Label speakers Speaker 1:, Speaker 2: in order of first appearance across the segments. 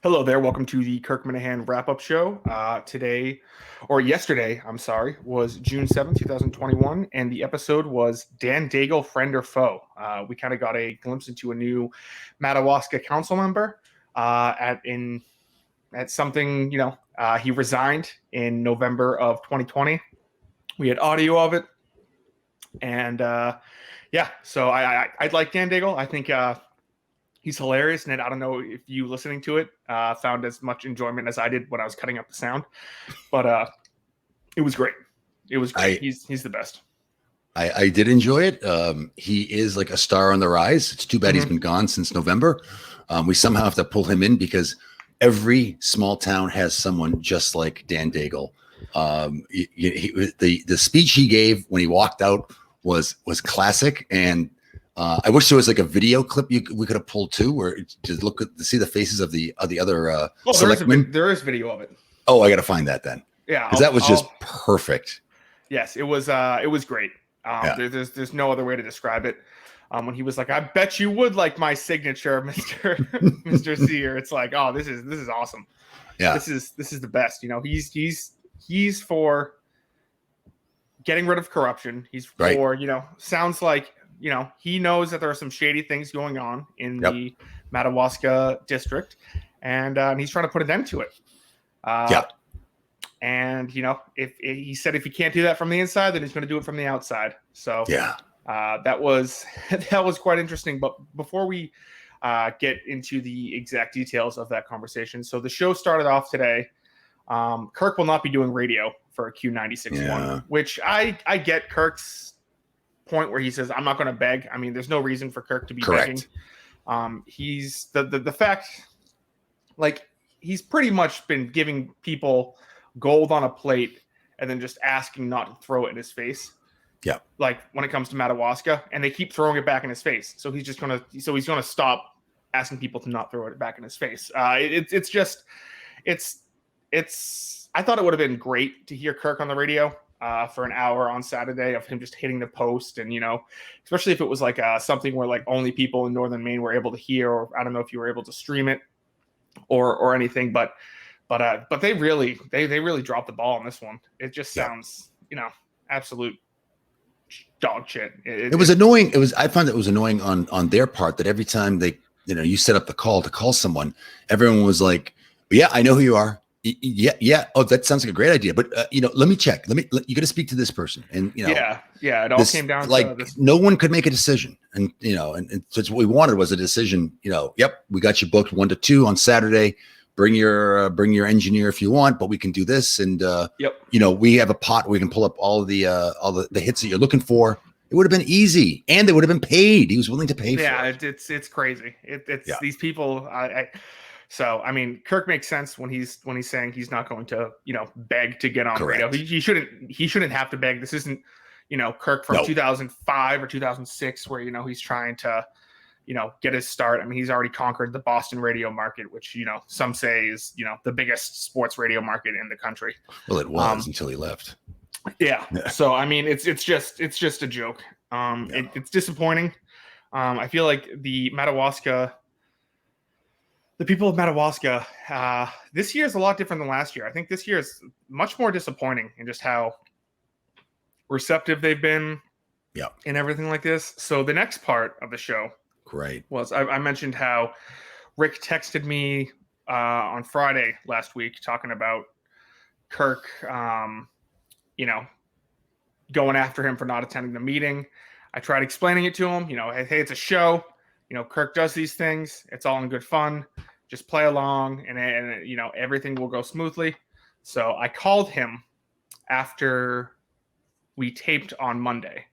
Speaker 1: Hello there. Welcome to the Kirk Minahan wrap-up show. Yesterday, I'm sorry, was June 7th, 2021, and the episode was Dan Daigle, Friend or Foe. We kind of got a glimpse into a new Madawaska council member at something, he resigned in November of 2020. We had audio of it, and so I like Dan Daigle. I think he's hilarious, and I don't know if you listening to it found as much enjoyment as I did when I was cutting up the sound, but it was great. It was great. He's the best.
Speaker 2: I did enjoy it. He is like a star on the rise. It's too bad he's been gone since November. We somehow have to pull him in because every small town has someone just like Dan Daigle. The speech he gave when he walked out was classic, and I wish there was like a video clip we could have pulled too, where to see the faces of the other selectmen.
Speaker 1: There is video of it.
Speaker 2: Oh, I got to find that then.
Speaker 1: Yeah,
Speaker 2: because that was just perfect.
Speaker 1: Yes, it was great. There's no other way to describe it. When he was like, "I bet you would like my signature, Mr. Sear." It's like, oh, this is awesome.
Speaker 2: Yeah,
Speaker 1: this is the best. He's for getting rid of corruption. He's for sounds like he knows that there are some shady things going on in the Madawaska district, and he's trying to put an end to it. And if he said if he can't do that from the inside, then he's going to do it from the outside. So that was quite interesting. But before we get into the exact details of that conversation, so the show started off today. Kirk will not be doing radio for a Q96.1, which I get Kirk's point where he says, I'm not going to beg. I mean, there's no reason for Kirk to be begging. He's the fact, like, he's pretty much been giving people gold on a plate and then just asking not to throw it in his face.
Speaker 2: Yeah. Like
Speaker 1: when it comes to Madawaska, and they keep throwing it back in his face. So he's going to stop asking people to not throw it back in his face. I thought it would have been great to hear Kirk on the radio for an hour on Saturday of him just hitting the post, and especially if it was like something where like only people in northern Maine were able to hear, or I don't know if you were able to stream it or anything, but they really dropped the ball on this one. It just sounds absolute dog shit.
Speaker 2: It was annoying. I found it was annoying on their part that every time they you set up the call to call someone, everyone was like, yeah, I know who you are. Yeah. Oh, that sounds like a great idea. But let me check. You got to speak to this person, and
Speaker 1: it all came down
Speaker 2: like
Speaker 1: to this.
Speaker 2: No one could make a decision, and and so what we wanted was a decision. Yep, we got you booked 1 to 2 on Saturday. Bring your engineer if you want, but we can do this, and we have a pot where we can pull up all the hits that you're looking for. It would have been easy, and they would have been paid. He was willing to pay for it.
Speaker 1: It's crazy. It's these people. So, I mean, Kirk makes sense when he's saying he's not going to, beg to get on radio. He shouldn't have to beg. This isn't, Kirk from 2005 or 2006 where, he's trying to, get his start. I mean, he's already conquered the Boston radio market, which, some say is, the biggest sports radio market in the country.
Speaker 2: Well, it was until he left.
Speaker 1: Yeah. So, I mean, it's just a joke. It's disappointing. I feel like the people of Madawaska, this year is a lot different than last year. I think this year is much more disappointing in just how receptive they've been and everything like this. So the next part of the show was I mentioned how Rick texted me on Friday last week talking about Kirk, going after him for not attending the meeting. I tried explaining it to him, hey, it's a show. Kirk does these things. It's all in good fun. Just play along, and everything will go smoothly. So I called him after we taped on Monday,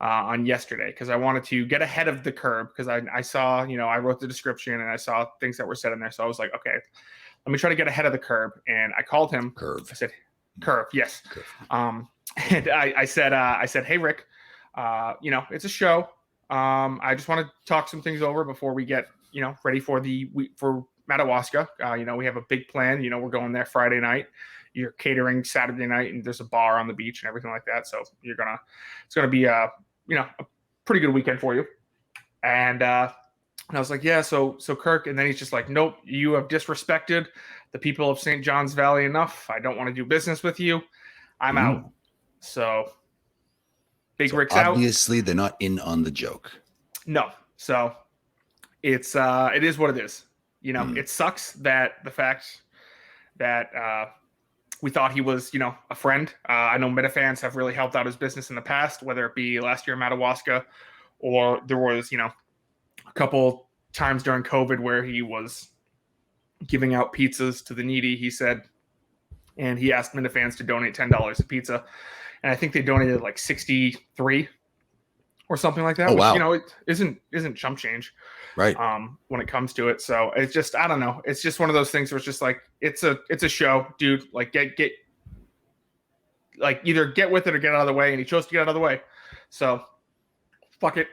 Speaker 1: on yesterday, because I wanted to get ahead of the curve, because I saw, I wrote the description and I saw things that were said in there. So I was like, okay, let me try to get ahead of the curve. And I called him. I said, curve, yes. Curve. And I said, hey, Rick, it's a show. I just want to talk some things over before we get, ready for Madawaska. We have a big plan. We're going there Friday night. You're catering Saturday night, and there's a bar on the beach and everything like that. So it's gonna be a pretty good weekend for you. And And I was like, yeah, so Kirk, and then he's just like, nope, you have disrespected the people of St. John's Valley enough. I don't want to do business with you. I'm out. So Big Rick's out.
Speaker 2: Obviously, they're not in on the joke.
Speaker 1: No. So it is what it is. You know, it sucks that the fact that we thought he was, you know, a friend. I know Metafans have really helped out his business in the past, whether it be last year in Madawaska, or there was, you know, a couple times during COVID where he was giving out pizzas to the needy, he said, and he asked Metafans to donate $10 a pizza. And I think they donated like 63 or something like that.
Speaker 2: Oh,
Speaker 1: which,
Speaker 2: wow.
Speaker 1: You know, it isn't chump change.
Speaker 2: Right.
Speaker 1: When it comes to it. So it's just, I don't know. It's just one of those things where it's just like, it's a show, dude. Like get like either get with it or get out of the way. And he chose to get out of the way. So fuck it.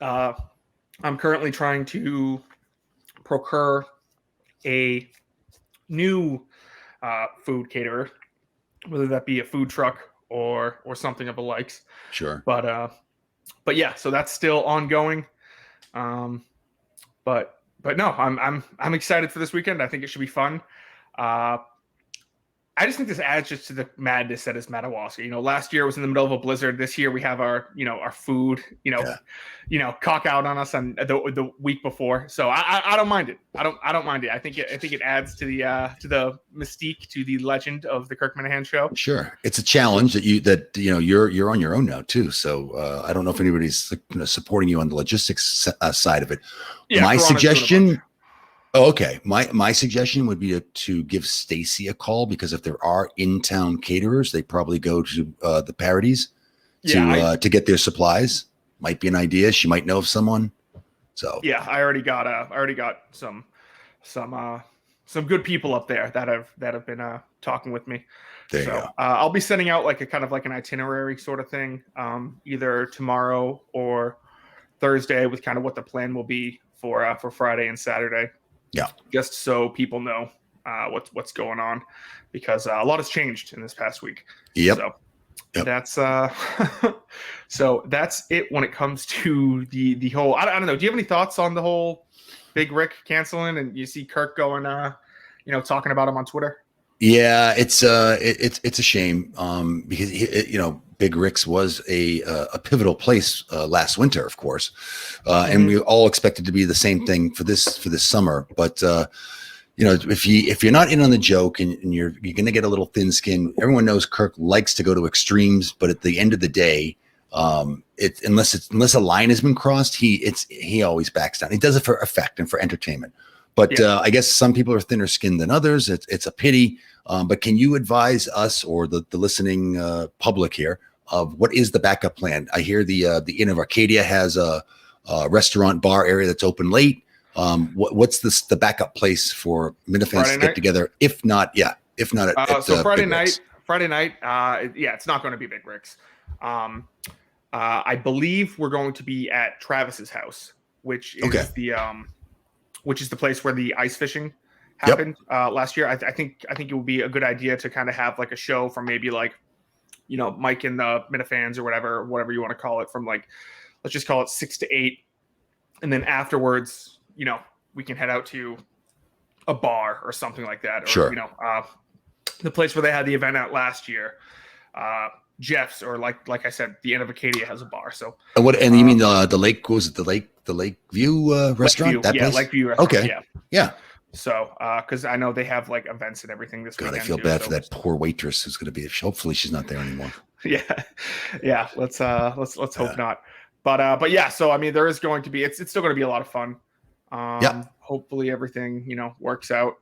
Speaker 1: I'm currently trying to procure a new food caterer, whether that be a food truck or something of the likes.
Speaker 2: Sure.
Speaker 1: But yeah, so that's still ongoing. But no, I'm excited for this weekend. I think it should be fun. I just think this adds just to the madness that is Madawaska. You know, last year was in the middle of a blizzard. This year we have our, you know, our food, you know, cock out on us on the week before. So I don't mind it. I don't mind it. I think it adds to the mystique, to the legend of the Kirk Minahan show.
Speaker 2: Sure, it's a challenge that you're on your own now too. So I don't know if anybody's supporting you on the logistics side of it.
Speaker 1: Yeah,
Speaker 2: my suggestion. Oh, okay. My suggestion would be to give Stacy a call, because if there are in-town caterers, they probably go to the Parodies to get their supplies. Might be an idea. She might know of someone. So
Speaker 1: yeah, I already got some good people up there that have been talking with me.
Speaker 2: There you go.
Speaker 1: I'll be sending out like a kind of like an itinerary sort of thing, either tomorrow or Thursday, with kind of what the plan will be for Friday and Saturday.
Speaker 2: Yeah,
Speaker 1: just so people know what's going on, because a lot has changed in this past week.
Speaker 2: Yep.
Speaker 1: So that's so that's it when it comes to the whole. I don't know. Do you have any thoughts on the whole Big Rick canceling, and you see Kirk going, talking about him on Twitter?
Speaker 2: Yeah, it's a shame, because Big Rick's was a pivotal place last winter, of course, and we all expected to be the same thing for this summer. But if you're not in on the joke, and you're going to get a little thin skin. Everyone knows Kirk likes to go to extremes, but at the end of the day, unless a line has been crossed, he always backs down. He does it for effect and for entertainment. But I guess some people are thinner skinned than others. It's a pity. But can you advise us or the listening public here of what is the backup plan? I hear the Inn of Arcadia has a restaurant bar area that's open late. What's the backup place for Minifans to get together? If not at
Speaker 1: Friday night. It's not going to be Big Rick's. I believe we're going to be at Travis's house, which is the place where the ice fishing happened last year. I think it would be a good idea to kind of have like a show from maybe like, Mike and the Minifans or whatever you want to call it, from like, let's just call it 6 to 8. And then afterwards, we can head out to a bar or something like that. Or,
Speaker 2: sure.
Speaker 1: The place where they had the event out last year, Jeff's, or like I said, the Inn of Acadia has a bar. So
Speaker 2: you mean the lake? Was it the Lakeview restaurant?
Speaker 1: Lakeview,
Speaker 2: that place?
Speaker 1: Lakeview restaurant.
Speaker 2: Okay. Yeah.
Speaker 1: So, because I know they have like events and everything this weekend.
Speaker 2: God, I feel bad for that poor waitress who's going to be. Hopefully, she's not there anymore.
Speaker 1: Yeah. Let's hope not. But yeah. So I mean, there is going to be. It's still going to be a lot of fun. Hopefully everything works out,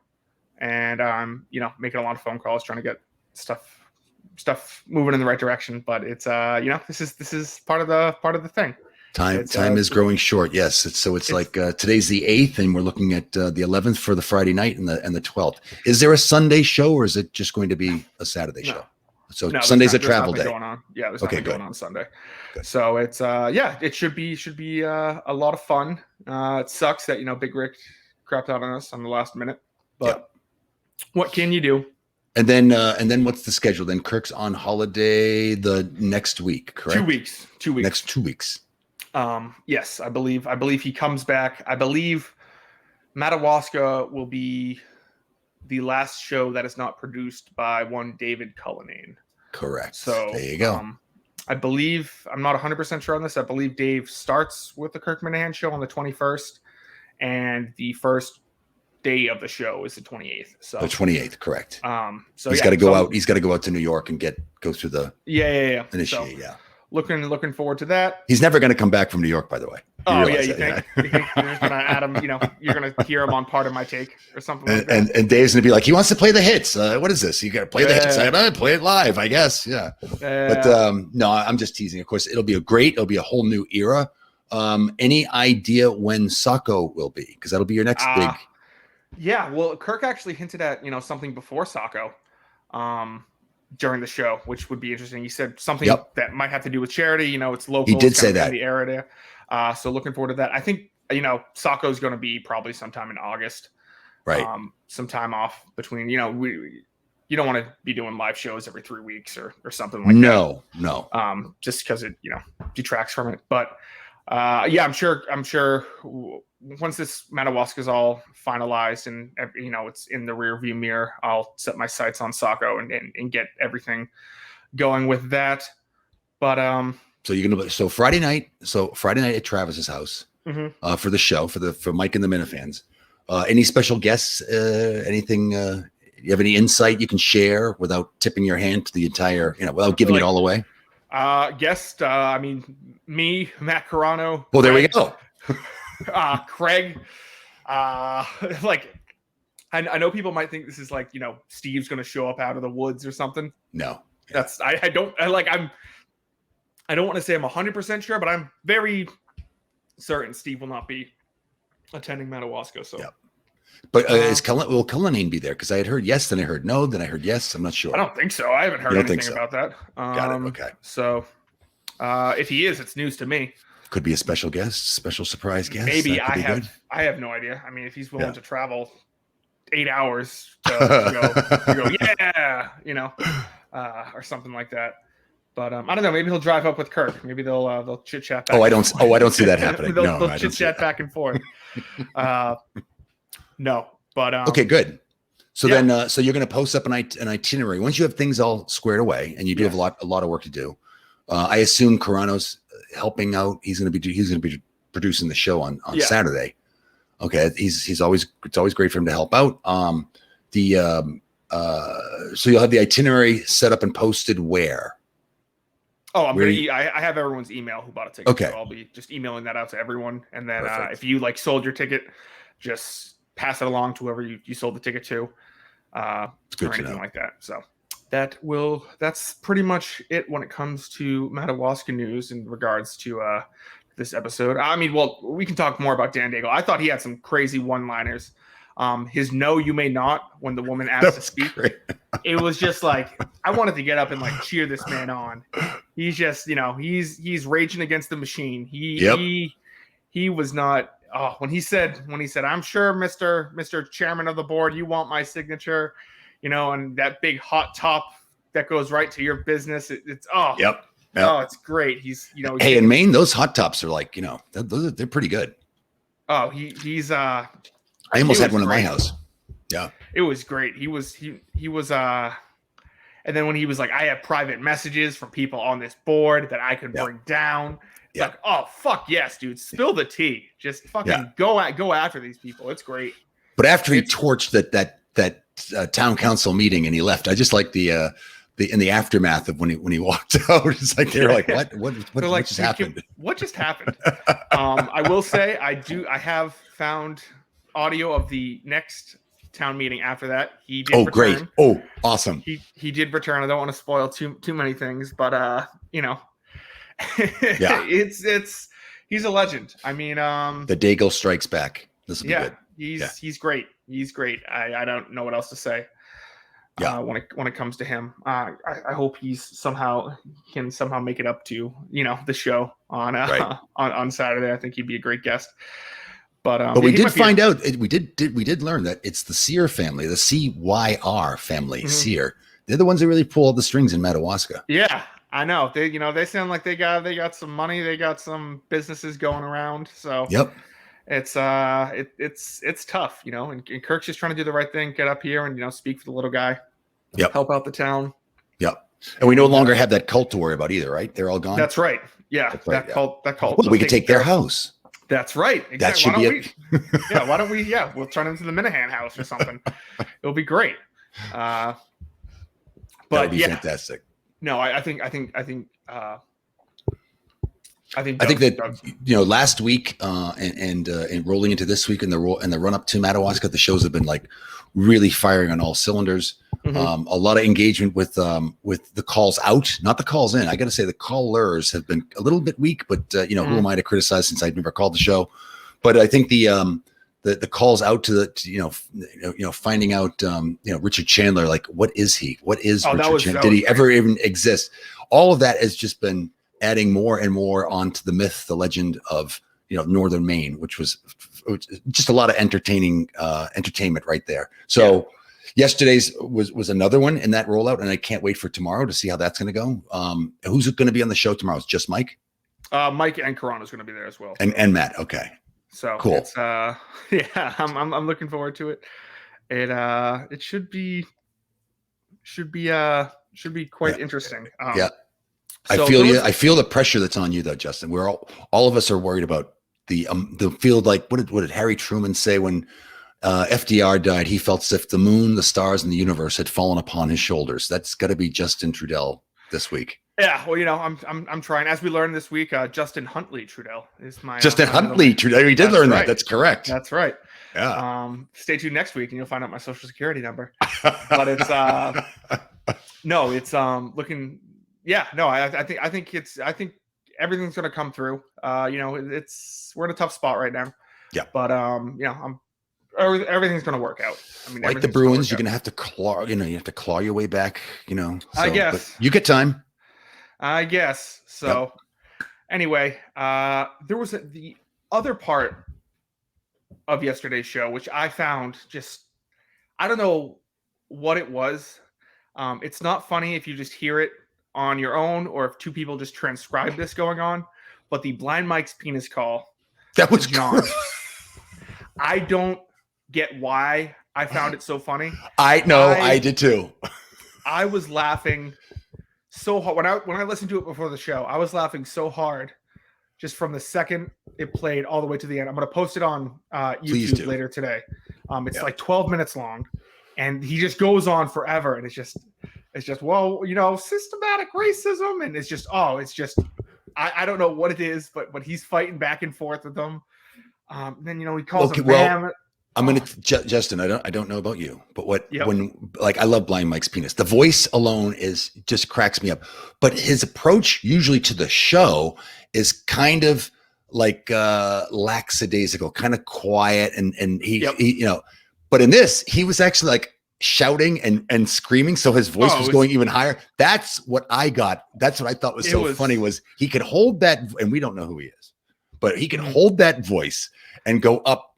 Speaker 1: and making a lot of phone calls, trying to get stuff moving in the right direction. But it's this is part of the thing.
Speaker 2: Time is growing short. Yes. It's like today's the 8th, and we're looking at the 11th for the Friday night and the 12th. Is there a Sunday show, or is it just going to be a Saturday show? So Sunday's a travel day.
Speaker 1: Going on. Yeah, there's nothing going on Sunday. Good. So it's it should be a lot of fun. It sucks that Big Rick crapped out on us on the last minute, but what can you do?
Speaker 2: And then what's the schedule? Then Kirk's on holiday the next week, correct?
Speaker 1: 2 weeks. 2 weeks.
Speaker 2: Next 2 weeks.
Speaker 1: Yes, I believe he comes back. I believe Madawaska will be the last show that is not produced by one David Cullinane.
Speaker 2: Correct.
Speaker 1: So
Speaker 2: there you go.
Speaker 1: I believe, I'm not 100% sure on this. I believe Dave starts with the Kirk Minahan show on the 21st, and the first day of the show is the 28th. So
Speaker 2: the 28th, correct.
Speaker 1: So
Speaker 2: he's got to go out. He's got to go out to New York and go through the initiate.
Speaker 1: So, looking forward to that.
Speaker 2: He's never going to come back from New York, by the way.
Speaker 1: You think you're just gonna Adam? You're gonna hear him on Part of My Take or something like that.
Speaker 2: And Dave's gonna be like, he wants to play the hits. What is this? You got to play the hits. I play it live, I guess. Yeah. But no, I'm just teasing. Of course, it'll be a whole new era. Any idea when Sacco will be? Because that'll be your next big.
Speaker 1: Yeah. Well, Kirk actually hinted at something before Sacco. During the show, which would be interesting. He said something that might have to do with charity. It's local.
Speaker 2: He did say that.
Speaker 1: In the area there. So looking forward to that. I think, Sacco is going to be probably sometime in August.
Speaker 2: Right.
Speaker 1: Some time off between, you don't want to be doing live shows every 3 weeks or something like that.
Speaker 2: No.
Speaker 1: Just because it, detracts from it. But I'm sure once this Madawaska is all finalized and it's in the rear view mirror, I'll set my sights on Sacco and get everything going with that. But
Speaker 2: so Friday night at Travis's house for the show for Mike and the Minifans. Any special guests? Anything? You have any insight you can share without tipping your hand to the entire without giving it all away?
Speaker 1: Guest, me, Matt Carano.
Speaker 2: Well, there we go.
Speaker 1: Craig, I know people might think this is Steve's going to show up out of the woods or something.
Speaker 2: No,
Speaker 1: I don't want to say I'm 100% sure, but I'm very certain Steve will not be attending Madawaska. So,
Speaker 2: but will Cullinane be there? Because I had heard yes, then I heard no, then I heard yes. I'm not sure.
Speaker 1: I don't think so. I haven't heard anything about that.
Speaker 2: Got it. Okay.
Speaker 1: So, if he is, it's news to me.
Speaker 2: Could be a special guest, special surprise guest.
Speaker 1: Maybe. I have no idea. I mean, if he's willing to travel 8 hours to go, or something like that. But I don't know. Maybe he'll drive up with Kirk. Maybe they'll chit chat.
Speaker 2: I don't see that happening.
Speaker 1: they'll chit chat back and forth. No, but
Speaker 2: okay, good. So then, so you're going to post up an itinerary once you have things all squared away, and you do have a lot of work to do. I assume Carano's helping out. He's going to be producing the show on Saturday. Okay, it's always great for him to help out. So you'll have the itinerary set up and posted where?
Speaker 1: Oh, I have everyone's email who bought a ticket.
Speaker 2: Okay,
Speaker 1: so I'll be just emailing that out to everyone, and then if you sold your ticket, just pass it along to whoever you sold the ticket to, or anything like that. So that's pretty much it when it comes to Madawaska news in regards to this episode. I mean, well, we can talk more about Dan Daigle. I thought he had some crazy one-liners. His "No, you may not" when the woman asked to speak. Great. It was just like I wanted to get up and cheer this man on. He's just he's raging against the machine. He was not. Oh, when he said, "I'm sure, Mr. Chairman of the board, you want my signature," and that big hot top that goes right to your business. It's
Speaker 2: Yep.
Speaker 1: Oh, it's great. He's
Speaker 2: Hey, in Maine, those hot tops are they're pretty good.
Speaker 1: Oh, he's
Speaker 2: I almost had one in my house. Yeah.
Speaker 1: It was great. He was and then when he was like, I have private messages from people on this board that I could bring down. It's like, oh fuck yes, dude. Spill the tea. Just fucking go after these people. It's great.
Speaker 2: But after he torched that town council meeting and he left, I just like the in the aftermath of when he walked out. It's like they're like, what just happened?
Speaker 1: What just happened? I will say I have found audio of the next town meeting after that. He did return.
Speaker 2: Great. Oh, awesome.
Speaker 1: He did return. I don't want to spoil too many things, but he's a legend. I mean,
Speaker 2: the Daigle strikes back. This will be good.
Speaker 1: He's great. He's great. I don't know what else to say. When it comes to him, I hope he's somehow make it up to the show on Saturday. I think he'd be a great guest. But
Speaker 2: we did find out. We did learn that it's the Sear family, the CYR family. Sear. They're the ones that really pull all the strings in Madawaska.
Speaker 1: Yeah, I know they sound like they got some money, they got some businesses going around. So
Speaker 2: Yep.
Speaker 1: it's tough, and Kirk's just trying to do the right thing, get up here and speak for the little guy,
Speaker 2: Yep.
Speaker 1: help out the town.
Speaker 2: Yep. And we no longer have that cult to worry about either, right? They're all gone.
Speaker 1: That's right. Yeah,
Speaker 2: that's right,
Speaker 1: that cult.
Speaker 2: Well, we could take their house.
Speaker 1: That's right. Exactly.
Speaker 2: That should be it.
Speaker 1: Why don't we? Yeah, we'll turn into the Minahan house or something. It'll be great. But
Speaker 2: that would be fantastic.
Speaker 1: No, I think that
Speaker 2: last week and rolling into this week and the run up to Madawaska, the shows have been like really firing on all cylinders. Mm-hmm. A lot of engagement with the calls out, not the calls in. I got to say the callers have been a little bit weak, but who am I to criticize since I've never called the show? But I think the calls out to finding out Richard Chandler, like what is he? What is Richard Chandler? Did he ever even exist? All of that has just been adding more and more onto the myth, the legend of Northern Maine, which was just a lot of entertainment right there. So yesterday's was another one in that rollout, and I can't wait for tomorrow to see how that's going to go. Who's going to be on the show tomorrow? It's just Mike.
Speaker 1: Mike and Corona is going to be there as well.
Speaker 2: And Matt. Okay.
Speaker 1: So
Speaker 2: cool.
Speaker 1: It's, I'm looking forward to it. It should be quite interesting.
Speaker 2: Yeah. So I feel you. I feel the pressure that's on you though, Justin. We're all of us are worried about the field. Like what did Harry Truman say when FDR died? He felt as if the moon, the stars, and the universe had fallen upon his shoulders. That's got to be Justin Trudell this week.
Speaker 1: Yeah, well, I'm trying. As we learned this week, Justin Huntley Trudell is my
Speaker 2: Justin Huntley Trudell. We did learn that. That's correct.
Speaker 1: That's right.
Speaker 2: Yeah.
Speaker 1: Stay tuned next week, and you'll find out my social security number. But it's no, it's looking. Yeah, no, I think everything's going to come through. We're in a tough spot right now.
Speaker 2: Yeah.
Speaker 1: But everything's going to work out. I mean,
Speaker 2: like the Bruins, you're going to have to claw. You have to claw your way back. So,
Speaker 1: I guess
Speaker 2: you get time.
Speaker 1: I guess so. Yep. Anyway, there was the other part of yesterday's show, which I found I don't know what it was. It's not funny if you just hear it on your own or if two people just transcribe this going on, but the Blind Mike's penis call.
Speaker 2: That was John.
Speaker 1: I don't get why I found it so funny.
Speaker 2: I did too.
Speaker 1: I was laughing so hard when I listened to it before the show. I was laughing so hard just from the second it played all the way to the end. I'm going to post it on YouTube later today. It's like 12 minutes long, and he just goes on forever, and it's just well, systematic racism, and it's just I don't know what it is, but he's fighting back and forth with them. Then he calls him ma'am.
Speaker 2: Well, I'm gonna Justin. I don't know about you, but when I love Blind Mike's penis. The voice alone just cracks me up. But his approach usually to the show is kind of like lackadaisical, kind of quiet, and he But in this, he was actually like shouting and screaming, so his voice was going even higher. That's what I got. That's what I thought was funny was he could hold that, and we don't know who he is, but he can hold that voice and go up,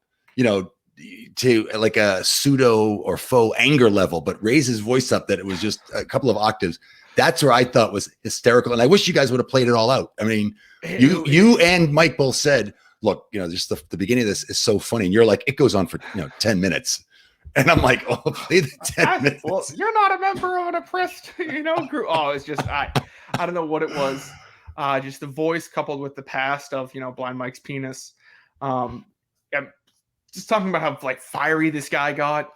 Speaker 2: to like a pseudo or faux anger level, but raise his voice up that it was just a couple of octaves. That's where I thought was hysterical. And I wish you guys would have played it all out. I mean, you and Mike both said, look, just the beginning of this is so funny. And you're like, it goes on for 10 minutes. And I'm like, oh, play the 10 minutes.
Speaker 1: Well, you're not a member of an oppressed, group. Oh, it's just, I don't know what it was. Just the voice coupled with the past of, Blind Mike's penis. Just talking about how fiery this guy got.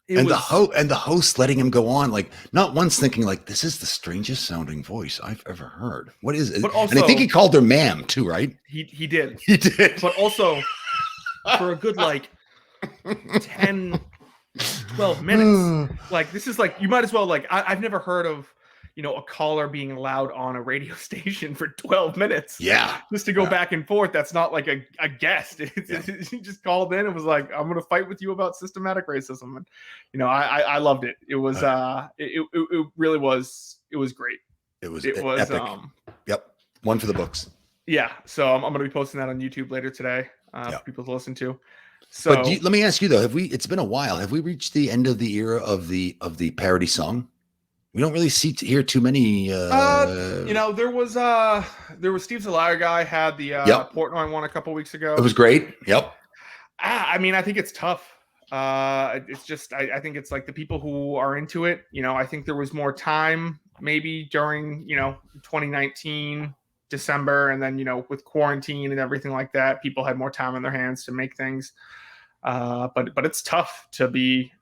Speaker 1: The host letting him go on, not once thinking this is the strangest sounding voice I've ever heard. What is it? But also, and I think he called her ma'am too, right? He did.
Speaker 2: He did.
Speaker 1: But also for a good 10, 12 minutes. This is you might as well I've never heard of a caller being allowed on a radio station for 12 minutes.
Speaker 2: Yeah.
Speaker 1: Just to go back and forth. That's not a guest. He just called in and was like, I'm going to fight with you about systematic racism. And, I loved it. It was, it really was, it was great.
Speaker 2: It was epic. Yep. One for the books.
Speaker 1: Yeah. So I'm going to be posting that on YouTube later today for people to listen to. So
Speaker 2: but let me ask you though, it's been a while. Have we reached the end of the era of the parody song? We don't really hear too many.
Speaker 1: There was Steve Zalaga guy had the
Speaker 2: Yep.
Speaker 1: Portnoy one a couple weeks ago.
Speaker 2: It was great. Yep.
Speaker 1: I mean, I think it's tough. It's just I think it's like the people who are into it. I think there was more time maybe during 2019 December, and then with quarantine and everything like that, people had more time on their hands to make things. But it's tough to be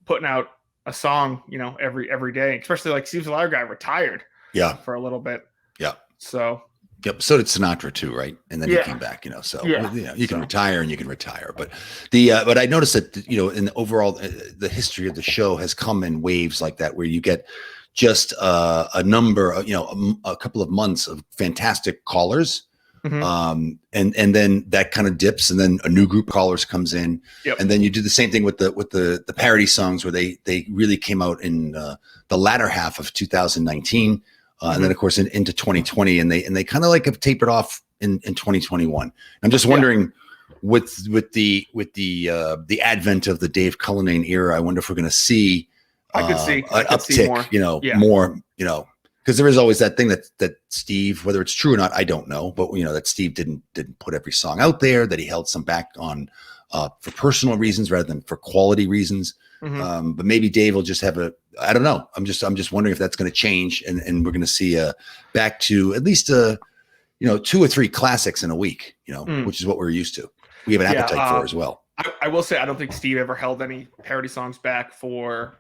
Speaker 1: putting out a song, every day, especially like Steve Zalaga guy retired.
Speaker 2: Yeah.
Speaker 1: For a little bit.
Speaker 2: Yeah.
Speaker 1: So.
Speaker 2: Yep. So did Sinatra too, right? And then he came back, So you can retire and you can retire. But but I noticed that in the overall the history of the show has come in waves like that, where you get just a number of a couple of months of fantastic callers. Mm-hmm. And then that kind of dips, and then a new group of callers comes in, and then you do the same thing with the parody songs, where they really came out in the latter half of 2019, and then of course into 2020, and they kind of like have tapered off in 2021. I'm just wondering with the advent of the Dave Cullinane era, I wonder if we're going to see an uptick, more, because there is always that thing that Steve, whether it's true or not, I don't know, but that Steve didn't put every song out there, that he held some back on for personal reasons rather than for quality reasons. Mm-hmm. But maybe Dave will just have I don't know. I'm just wondering if that's going to change, and we're going to see back to at least 2 or 3 classics in a week, which is what we're used to. We have an appetite for as well.
Speaker 1: I will say I don't think Steve ever held any parody songs back for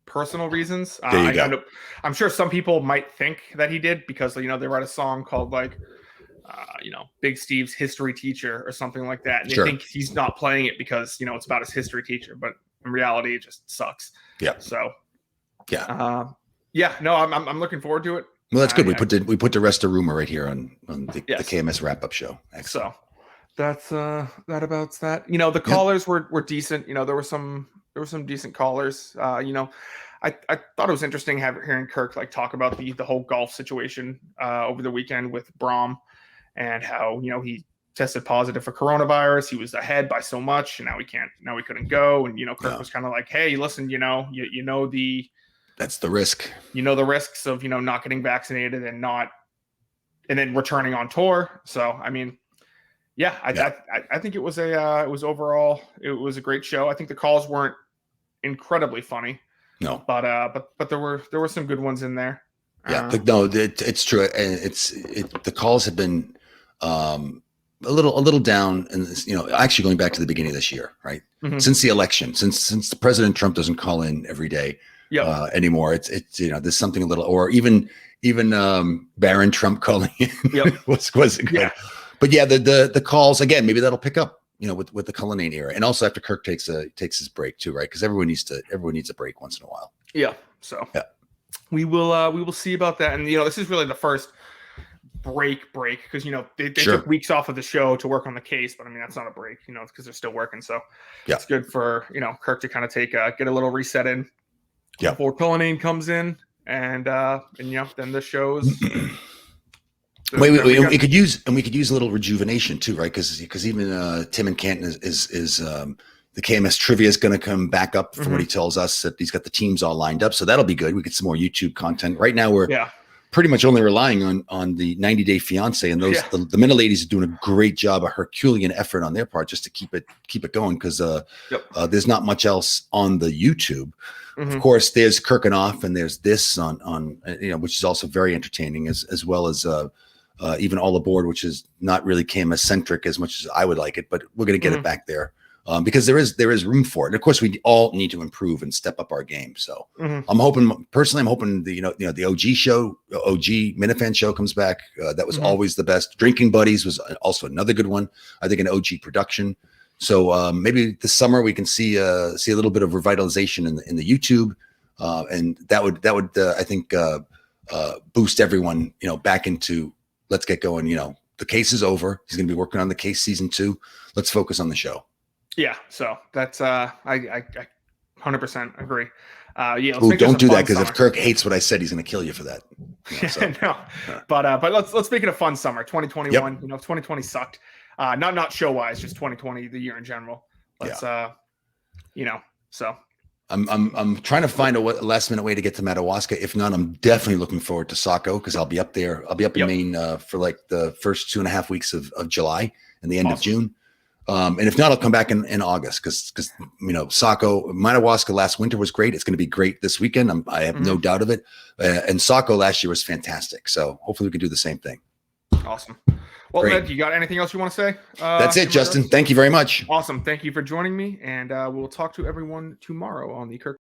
Speaker 1: personal reasons.
Speaker 2: There you go.
Speaker 1: I'm sure some people might think that he did because they write a song called Big Steve's History Teacher or something like that, and they think he's not playing it because it's about his history teacher, but in reality it just sucks.
Speaker 2: Yeah.
Speaker 1: So
Speaker 2: no,
Speaker 1: I'm looking forward to it.
Speaker 2: Well, that's good. We put the rest of rumor right here on the KMS wrap up show. Excellent.
Speaker 1: So that's that about that. The callers were decent. There were some decent callers. I thought it was interesting hearing Kirk talk about the whole golf situation over the weekend with Brahm, and how he tested positive for coronavirus. He was ahead by so much, and now we couldn't go. And Kirk was kind of like, hey, listen,
Speaker 2: that's the risk.
Speaker 1: The risks of not getting vaccinated and then returning on tour. So I mean, I think it was overall it was a great show. I think the calls weren't incredibly funny.
Speaker 2: No,
Speaker 1: but there were some good ones in there.
Speaker 2: Yeah, it's true, and the calls have been a little down, and actually going back to the beginning of this year, right? Mm-hmm. Since the election, since the President Trump doesn't call in every day anymore, it's there's something a little, or even Baron Trump calling in wasn't good. Yeah. But the calls again, maybe that'll pick up. With the Cullinane era, and also after Kirk takes his break too, right? Because everyone needs a break once in a while.
Speaker 1: Yeah. So we will see about that. And this is really the first break because they took weeks off of the show to work on the case, but I mean that's not a break, because they're still working. So it's good for Kirk to kind of get a little reset in before Cullinane comes in, and then the shows.
Speaker 2: We could use a little rejuvenation too, right? Because even Tim and Canton is the KMS trivia is going to come back up from what he tells us, that he's got the teams all lined up, so that'll be good. We get some more YouTube content. Right now we're pretty much only relying on the 90 Day Fiance, and those the Minute Ladies are doing a great job, a Herculean effort on their part just to keep it going, because there's not much else on the YouTube. Mm-hmm. Of course, there's Kirkin Off, and there's this on which is also very entertaining, as well as even All Aboard, which is not really KMS centric as much as I would like it, but we're going to get it back there because there is room for it. And of course, we all need to improve and step up our game. So I'm hoping the OG show, OG Minifan show comes back. That was always the best. Drinking Buddies was also another good one. I think an OG production. So maybe this summer we can see a little bit of revitalization in the YouTube, and that would I think boost everyone back into. Let's get going. The case is over. He's going to be working on the case season 2. Let's focus on the show.
Speaker 1: Yeah. So that's I 100% agree.
Speaker 2: Don't do that, because if Kirk hates what I said, he's going to kill you for that.
Speaker 1: But let's make it a fun summer. 2021. 2020 sucked. Not show wise, just 2020, the year in general. Let's so
Speaker 2: I'm trying to find a last minute way to get to Madawaska. If not, I'm definitely looking forward to Saco because I'll be up there. I'll be up in Maine for like the first 2.5 weeks of July and the end of June. And if not, I'll come back in August because Saco, Madawaska last winter was great. It's going to be great this weekend. I have no doubt of it. And Saco last year was fantastic. So hopefully we can do the same thing.
Speaker 1: Awesome. Well, Ed, you got anything else you want to say?
Speaker 2: That's it, Justin. Thank you very much.
Speaker 1: Awesome. Thank you for joining me, and we'll talk to everyone tomorrow on the Kirk